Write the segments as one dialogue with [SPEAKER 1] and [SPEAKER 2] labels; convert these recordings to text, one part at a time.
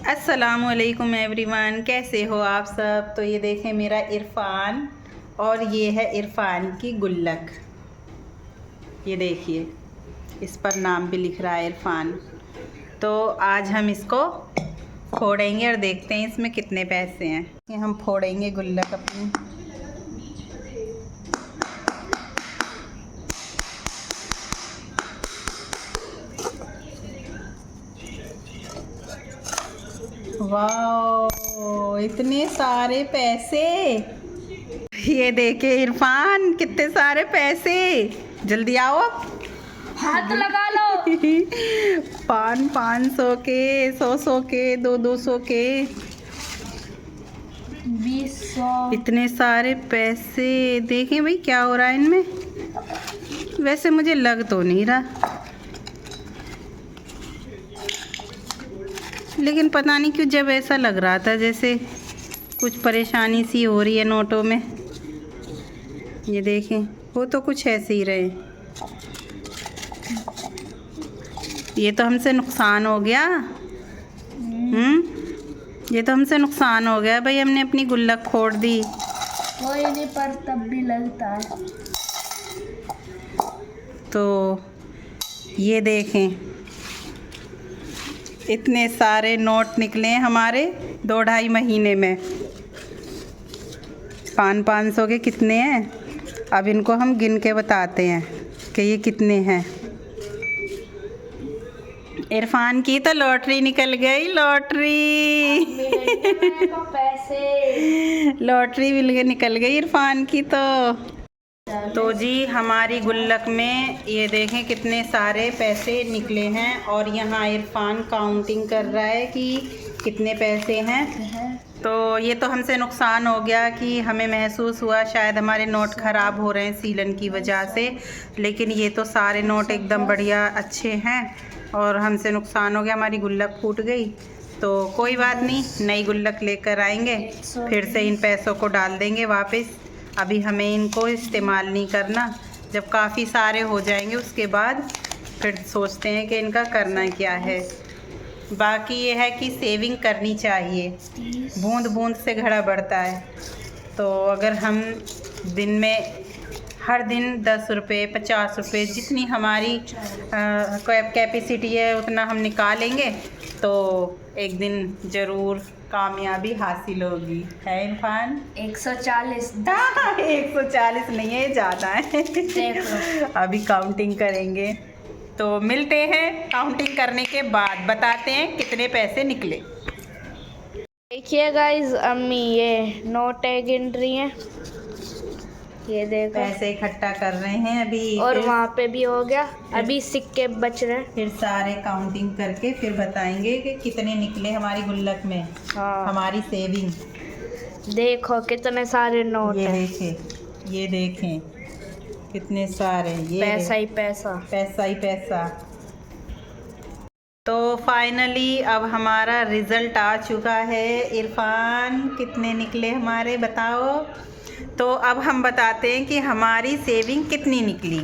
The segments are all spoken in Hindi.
[SPEAKER 1] अस्सलामुअलैकुम एवरीवन, कैसे हो आप सब। तो ये देखें मेरा इरफान और ये है इरफान की गुल्लक। ये देखिए इस पर नाम भी लिख रहा है इरफान। तो आज हम इसको फोड़ेंगे और देखते हैं इसमें कितने पैसे हैं। ये हम फोड़ेंगे गुल्लक अपनी। वाह, इतने सारे पैसे। ये देखे इरफान, कितने सारे पैसे। जल्दी आओ,
[SPEAKER 2] हाथ लगा लो।
[SPEAKER 1] 500 के, 100 के, 200 के,
[SPEAKER 2] 200।
[SPEAKER 1] इतने सारे पैसे। देखें भाई क्या हो रहा है इनमें। वैसे मुझे लग तो नहीं रहा, लेकिन पता नहीं क्यों जब ऐसा लग रहा था जैसे कुछ परेशानी सी हो रही है नोटों में। ये देखें, वो तो कुछ ऐसे ही रहे। ये तो हमसे नुकसान हो गया। ये तो हमसे नुकसान हो गया भाई, हमने अपनी गुल्लक फोड़ दी।
[SPEAKER 2] कोई नहीं, पर तब भी लगता है।
[SPEAKER 1] तो ये देखें इतने सारे नोट निकले हैं हमारे 2-2.5 महीने में। 500 के कितने हैं, अब इनको हम गिन के बताते हैं कि ये कितने हैं। इरफान की तो लॉटरी निकल गई, लॉटरी।
[SPEAKER 2] पैसे
[SPEAKER 1] लॉटरी निकल गई इरफान की। तो जी हमारी गुल्लक में ये देखें कितने सारे पैसे निकले हैं, और यहाँ इरफान काउंटिंग कर रहा है कि कितने पैसे हैं। तो ये तो हमसे नुकसान हो गया कि हमें महसूस हुआ शायद हमारे नोट ख़राब हो रहे हैं सीलन की वजह से, लेकिन ये तो सारे नोट एकदम बढ़िया अच्छे हैं और हमसे नुकसान हो गया, हमारी गुल्लक फूट गई। तो कोई बात नहीं, नई गुल्लक लेकर आएंगे, फिर से इन पैसों को डाल देंगे वापस। अभी हमें इनको इस्तेमाल नहीं करना, जब काफ़ी सारे हो जाएंगे उसके बाद फिर सोचते हैं कि इनका करना क्या है। बाकी ये है कि सेविंग करनी चाहिए, बूंद बूंद से घड़ा बढ़ता है। तो अगर हम दिन में हर दिन 10 रुपये 50 रुपये जितनी हमारी कैपेसिटी है उतना हम निकालेंगे तो एक दिन ज़रूर कामयाबी हासिल होगी। है इरफान?
[SPEAKER 2] 140।
[SPEAKER 1] 140 नहीं है, ज़्यादा है। अभी काउंटिंग करेंगे, तो मिलते हैं काउंटिंग करने के बाद, बताते हैं कितने पैसे निकले।
[SPEAKER 2] देखिए गाइस, अम्मी ये नोट गिन रही हैं। ये देखो
[SPEAKER 1] पैसे इकट्ठा कर रहे हैं अभी,
[SPEAKER 2] और वहाँ पे भी हो गया, अभी सिक्के बच रहे हैं।
[SPEAKER 1] फिर सारे काउंटिंग करके फिर बताएंगे कि कितने निकले हमारी गुल्लक में।
[SPEAKER 2] हाँ,
[SPEAKER 1] हमारी सेविंग
[SPEAKER 2] देखो कितने सारे नोट
[SPEAKER 1] ये
[SPEAKER 2] हैं।
[SPEAKER 1] देखें, ये देखें कितने सारे। ये
[SPEAKER 2] पैसा ही पैसा,
[SPEAKER 1] पैसा ही पैसा। तो फाइनली अब हमारा रिज़ल्ट आ चुका है। इरफान कितने निकले हमारे, बताओ। तो अब हम बताते हैं कि हमारी सेविंग कितनी निकली।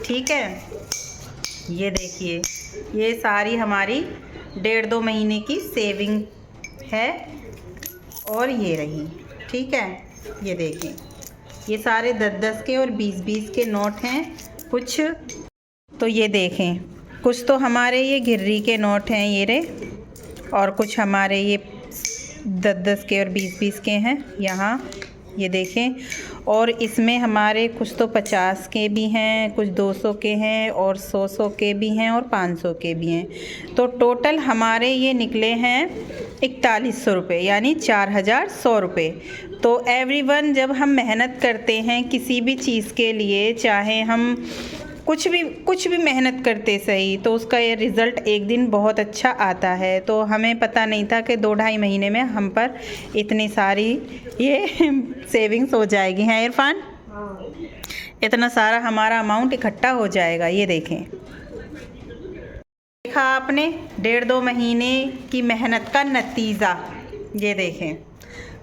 [SPEAKER 1] ठीक है, ये देखिए ये सारी हमारी 1.5-2 महीने की सेविंग है और ये रही। ठीक है, ये देखें ये सारे 10-10 के और 20-20 के नोट हैं कुछ। तो ये देखें कुछ तो हमारे ये गिर्री के नोट हैं ये रहे, और कुछ हमारे ये 10-10 के और 20-20 के हैं यहाँ, ये देखें। और इसमें हमारे कुछ तो 50 के भी हैं, कुछ 200 के हैं और 100 के भी हैं और 500 के भी हैं। तो टोटल हमारे ये निकले हैं 4100 रुपये, यानी 4100 रुपये। तो एवरीवन, जब हम मेहनत करते हैं किसी भी चीज़ के लिए, चाहे हम कुछ भी मेहनत करते सही, तो उसका ये रिज़ल्ट एक दिन बहुत अच्छा आता है। तो हमें पता नहीं था कि 2-2.5 महीने में हम पर इतनी सारी ये सेविंग्स हो जाएगी। हैं इरफान? इतना सारा हमारा अमाउंट इकट्ठा हो जाएगा। ये देखें, देखा आपने 1.5-2 महीने की मेहनत का नतीजा। ये देखें।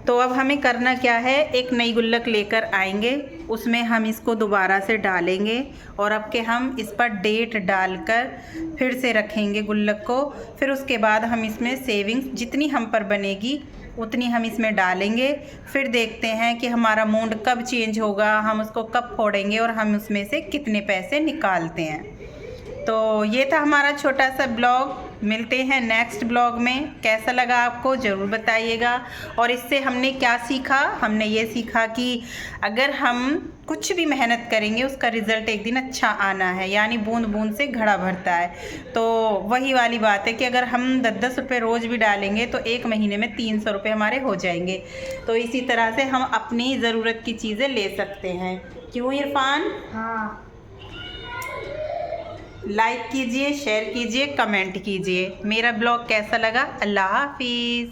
[SPEAKER 1] तो अब हमें करना क्या है, एक नई गुल्लक लेकर आएंगे उसमें हम इसको दोबारा से डालेंगे और अब के हम इस पर डेट डालकर फिर से रखेंगे गुल्लक को। फिर उसके बाद हम इसमें सेविंग्स जितनी हम पर बनेगी उतनी हम इसमें डालेंगे। फिर देखते हैं कि हमारा मूड कब चेंज होगा, हम उसको कब फोड़ेंगे और हम उसमें से कितने पैसे निकालते हैं। तो ये था हमारा छोटा सा ब्लॉग। मिलते हैं नेक्स्ट ब्लॉग में। कैसा लगा आपको ज़रूर बताइएगा। और इससे हमने क्या सीखा? हमने ये सीखा कि अगर हम कुछ भी मेहनत करेंगे उसका रिज़ल्ट एक दिन अच्छा आना है, यानी बूंद बूंद से घड़ा भरता है। तो वही वाली बात है कि अगर हम 10-10 रुपये रोज़ भी डालेंगे तो एक महीने में 300 रुपये हमारे हो जाएंगे। तो इसी तरह से हम अपनी ज़रूरत की चीज़ें ले सकते हैं। क्यों इरफान?
[SPEAKER 2] हाँ।
[SPEAKER 1] लाइक कीजिए, शेयर कीजिए, कमेंट कीजिए। मेरा ब्लॉग कैसा लगा? अल्लाह हाफिज़।